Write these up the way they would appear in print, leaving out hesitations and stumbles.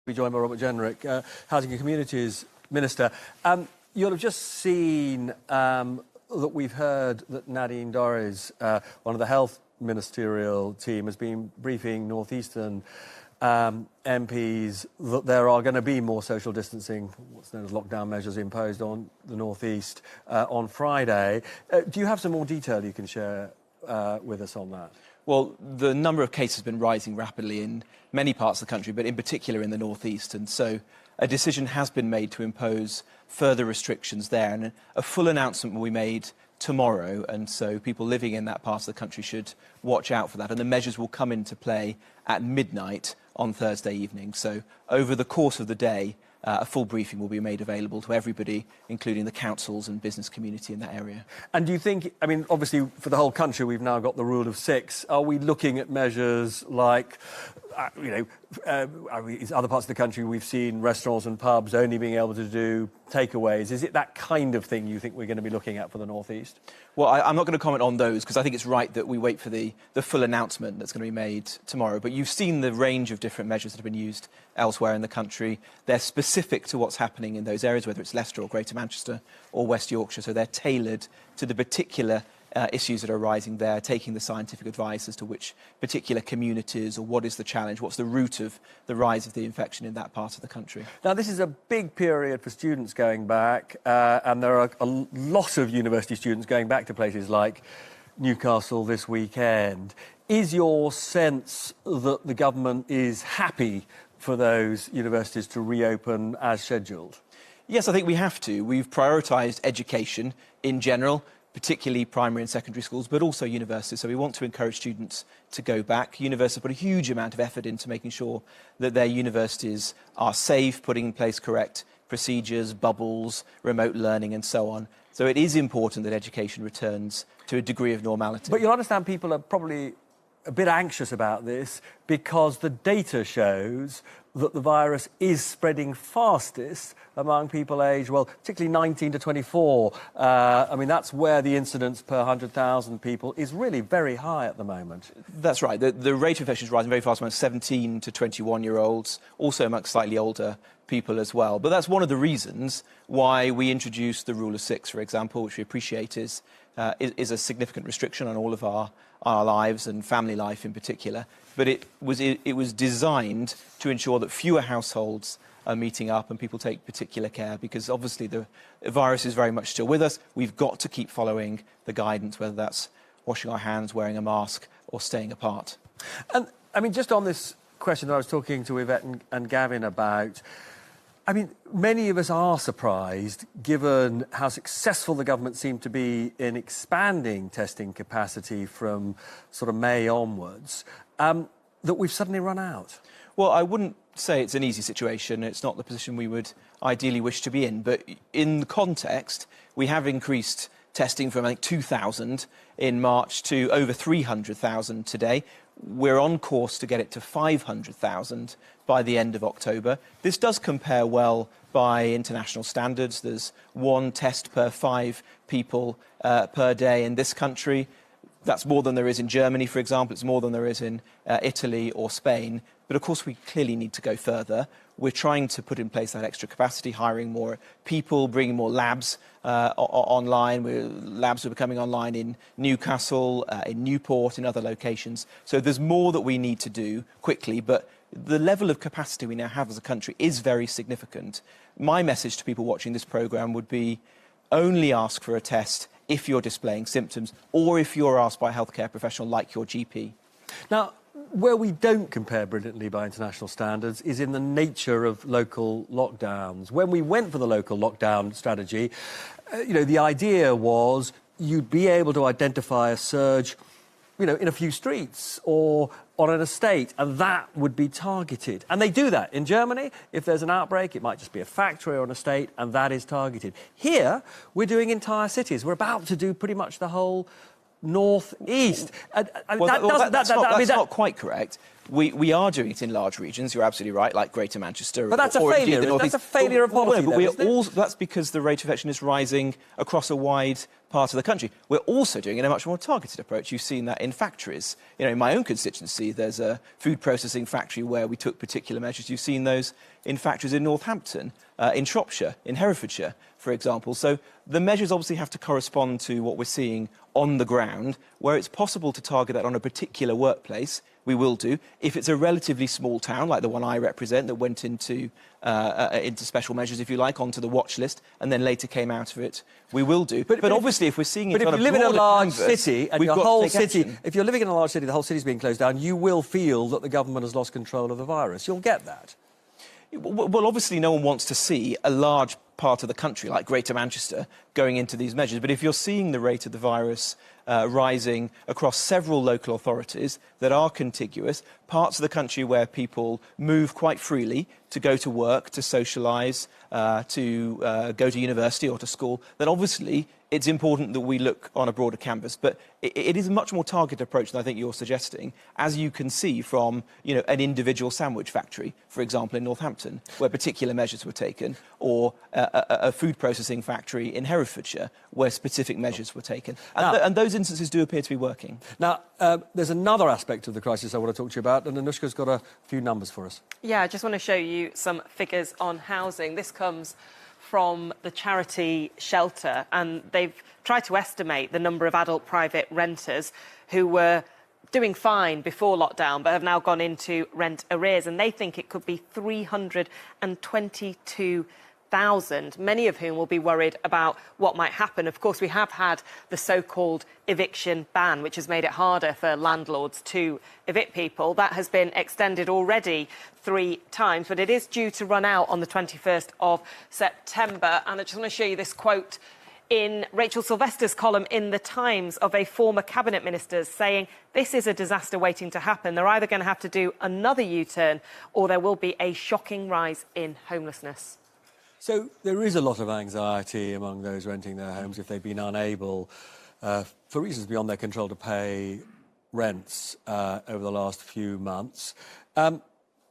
Be joined by Robert Jenrick, Housing and Communities Minister. You'll have just seen that we've heard that Nadine Dorries, one of the health ministerial team, has been briefing northeastern MPs that there are going to be more social distancing, what's known as lockdown measures, imposed on the northeast on Friday. Do you have some more detail you can share with us on that? Well, the number of cases has been rising rapidly in many parts of the country, but in particular in the northeast. And so a decision has been made to impose further restrictions there. And a full announcement will be made tomorrow. And so people living in that part of the country should watch out for that. And the measures will come into play at midnight on Thursday evening. So over the course of the day, a full briefing will be made available to everybody, including the councils and business community in that area. And do you think, I mean, obviously for the whole country we've now got the rule of six. Are we looking at measures like, other parts of the country we've seen restaurants and pubs only being able to do takeaways? Is it that kind of thing you think we're going to be looking at for the northeast? Well, I'm not going to comment on those because I think it's right that we wait for the full announcement that's going to be made tomorrow. But you've seen the range of different measures that have been used elsewhere in the country. They're specific to what's happening in those areas, whether it's Leicester or Greater Manchester or West Yorkshire. So they're tailored to the particular issues that are arising there, taking the scientific advice as to which particular communities or what is the challenge, what's the root of the rise of the infection in that part of the country. Now, this is a big period for students going back, and there are a lot of university students going back to places like Newcastle this weekend. Is your sense that the government is happy for those universities to reopen as scheduled? Yes, I think we have to. We've prioritised education in general, particularly primary and secondary schools, but also universities. So we want to encourage students to go back. Universities put a huge amount of effort into making sure that their universities are safe, putting in place correct procedures, bubbles, remote learning and so on. So it is important that education returns to a degree of normality. But you'll understand people are probably a bit anxious about this because the data shows that the virus is spreading fastest among people aged, well, particularly 19 to 24. I mean, that's where the incidence per 100,000 people is really very high at the moment. That's right. The rate of infection is rising very fast among 17 to 21-year-olds, also amongst slightly older people as well. But that's one of the reasons why we introduced the rule of six, for example, which we appreciate is a significant restriction on all of our lives and family life in particular. But it was designed to ensure that fewer households are meeting up and people take particular care, because obviously the virus is very much still with us. We've got to keep following the guidance, whether that's washing our hands, wearing a mask or staying apart. And, I mean, just on this question that I was talking to Yvette and Gavin about, I mean, many of us are surprised, given how successful the government seemed to be in expanding testing capacity from sort of May onwards, that we've suddenly run out. Well, I wouldn't say it's an easy situation. It's not the position we would ideally wish to be in. But in the context, we have increased testing from, I think, 2,000 in March to over 300,000 today. We're on course to get it to 500,000 by the end of October. This does compare well by international standards. There's one test per 5 people per day in this country. That's more than there is in Germany, for example. It's more than there is in Italy or Spain. But of course, we clearly need to go further. We're trying to put in place that extra capacity, hiring more people, bringing more labs online. Labs are becoming online in Newcastle, in Newport, in other locations. So there's more that we need to do quickly, but the level of capacity we now have as a country is very significant. My message to people watching this programme would be only ask for a test if you're displaying symptoms or if you're asked by a healthcare professional like your GP. Now, where we don't compare brilliantly by international standards is in the nature of local lockdowns. When we went for the local lockdown strategy, the idea was you'd be able to identify a surge, in a few streets or on an estate, and that would be targeted. And they do that. In Germany, if there's an outbreak, it might just be a factory or an estate, and that is targeted. Here, we're doing entire cities. We're about to do pretty much the whole north-east. That's not quite correct. We are doing it in large regions, you're absolutely right, like Greater Manchester. But that's a failure. That's a failure of policy, that's because the rate of infection is rising across a wide part of the country. We're also doing it in a much more targeted approach. You've seen that in factories. You know, in my own constituency, there's a food processing factory where we took particular measures. You've seen those in factories in Northampton, in Shropshire, in Herefordshire, for example. So the measures obviously have to correspond to what we're seeing on the ground. Where it's possible to target that on a particular workplace, we will do. If it's a relatively small town, like the one I represent, that went into special measures, if you like, onto the watch list, and then later came out of it, we will do. But obviously, if we're seeing it on a broader canvas... But if you live in a large city, and your whole city... If you're living in a large city, the whole city's being closed down, you will feel that the government has lost control of the virus. You'll get that. Well, obviously, no one wants to see a large part of the country, like Greater Manchester, going into these measures. But if you're seeing the rate of the virus rising across several local authorities that are contiguous, parts of the country where people move quite freely to go to work, to socialise, to go to university or to school, then obviously it's important that we look on a broader canvas. But it is a much more targeted approach than I think you're suggesting, as you can see from, you know, an individual sandwich factory, for example, in Northampton, where particular measures were taken, or a food processing factory in Herefordshire, where specific measures were taken. And those instances do appear to be working. Now, there's another aspect of the crisis I want to talk to you about, and Anushka's got a few numbers for us. Yeah, I just want to show you some figures on housing. This comes from the charity Shelter, and they've tried to estimate the number of adult private renters who were doing fine before lockdown but have now gone into rent arrears, and they think it could be 322,000, many of whom will be worried about what might happen. Of course, we have had the so-called eviction ban, which has made it harder for landlords to evict people. That has been extended already 3 times, but it is due to run out on the 21st of September. And I just want to show you this quote in Rachel Sylvester's column in The Times of a former cabinet minister saying this is a disaster waiting to happen. They're either going to have to do another U-turn or there will be a shocking rise in homelessness. So there is a lot of anxiety among those renting their homes if they've been unable, for reasons beyond their control, to pay rents over the last few months.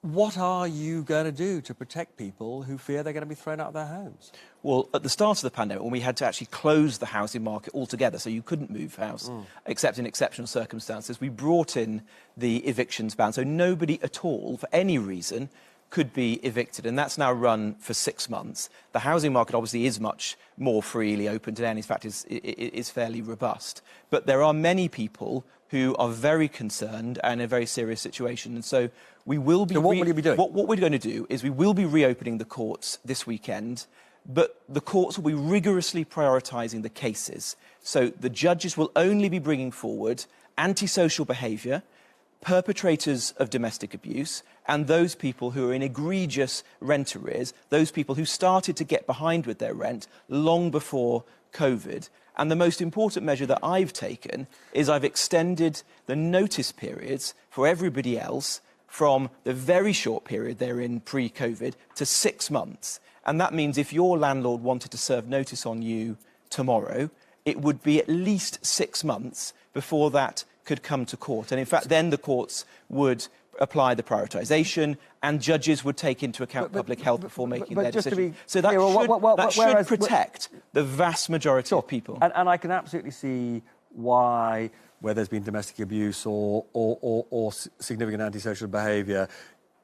What are you going to do to protect people who fear they're going to be thrown out of their homes? Well, at the start of the pandemic, when we had to actually close the housing market altogether, so you couldn't move house, except in exceptional circumstances, we brought in the evictions ban. So nobody at all, for any reason, could be evicted, and that's now run for 6 months. The housing market obviously is much more freely open today, and in fact is fairly robust. But there are many people who are very concerned and in a very serious situation, and so we will be... So what will you be doing? What we're going to do is we will be reopening the courts this weekend, but the courts will be rigorously prioritising the cases. So the judges will only be bringing forward antisocial behaviour, perpetrators of domestic abuse, and those people who are in egregious rent arrears, those people who started to get behind with their rent long before COVID. And the most important measure that I've taken is I've extended the notice periods for everybody else from the very short period they're in pre-COVID to 6 months. And that means if your landlord wanted to serve notice on you tomorrow, it would be at least 6 months before that could come to court. And in fact, then the courts would apply the prioritisation and judges would take into account public health before making their decision. So that should protect the vast majority of people. And I can absolutely see why, where there's been domestic abuse or significant antisocial behaviour,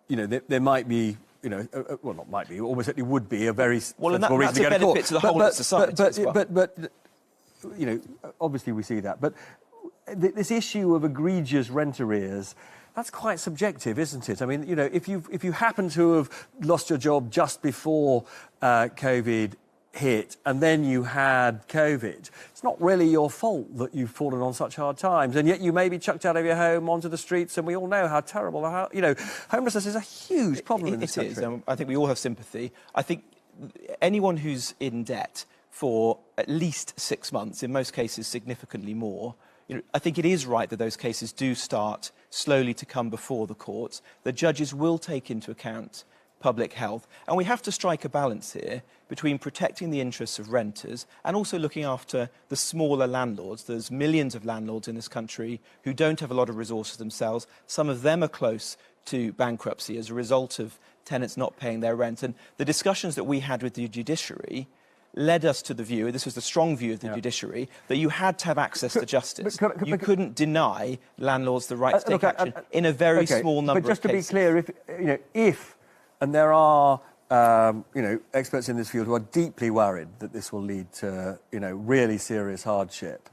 you know, there might be, you know, well, not might be, almost certainly would be a very sensible reason to go to court. Benefit to the whole of society as well. But, you know, obviously we see that. But this issue of egregious rent arrears, that's quite subjective, isn't it? I mean, you know, if you happen to have lost your job just before COVID hit and then you had COVID, it's not really your fault that you've fallen on such hard times, and yet you may be chucked out of your home onto the streets, and we all know how terrible, you know, homelessness is a huge problem in this country. It is. I think we all have sympathy. I think anyone who's in debt for at least 6 months, in most cases significantly more, you know, I think it is right that those cases do start slowly to come before the courts. The judges will take into account public health. And we have to strike a balance here between protecting the interests of renters and also looking after the smaller landlords. There's millions of landlords in this country who don't have a lot of resources themselves. Some of them are close to bankruptcy as a result of tenants not paying their rent. And the discussions that we had with the judiciary led us to the view, this was the strong view of the judiciary, that you had to have access to justice. You couldn't deny landlords the right to take action in a very small number of cases. But just to be clear, if and there are experts in this field who are deeply worried that this will lead to really serious hardship,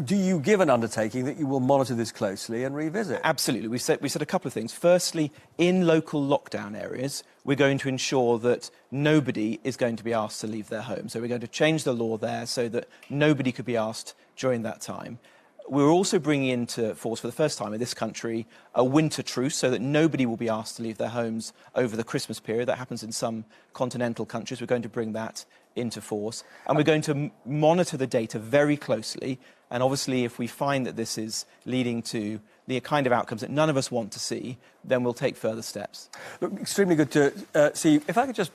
do you give an undertaking that you will monitor this closely and revisit? Absolutely. We said a couple of things. Firstly, in local lockdown areas, we're going to ensure that nobody is going to be asked to leave their home. So we're going to change the law there so that nobody could be asked during that time. We're also bringing into force, for the first time in this country, a winter truce so that nobody will be asked to leave their homes over the Christmas period. That happens in some continental countries. We're going to bring that into force. And we're going to monitor the data very closely. And obviously, if we find that this is leading to the kind of outcomes that none of us want to see, then we'll take further steps. Look, extremely good to see you. If I could just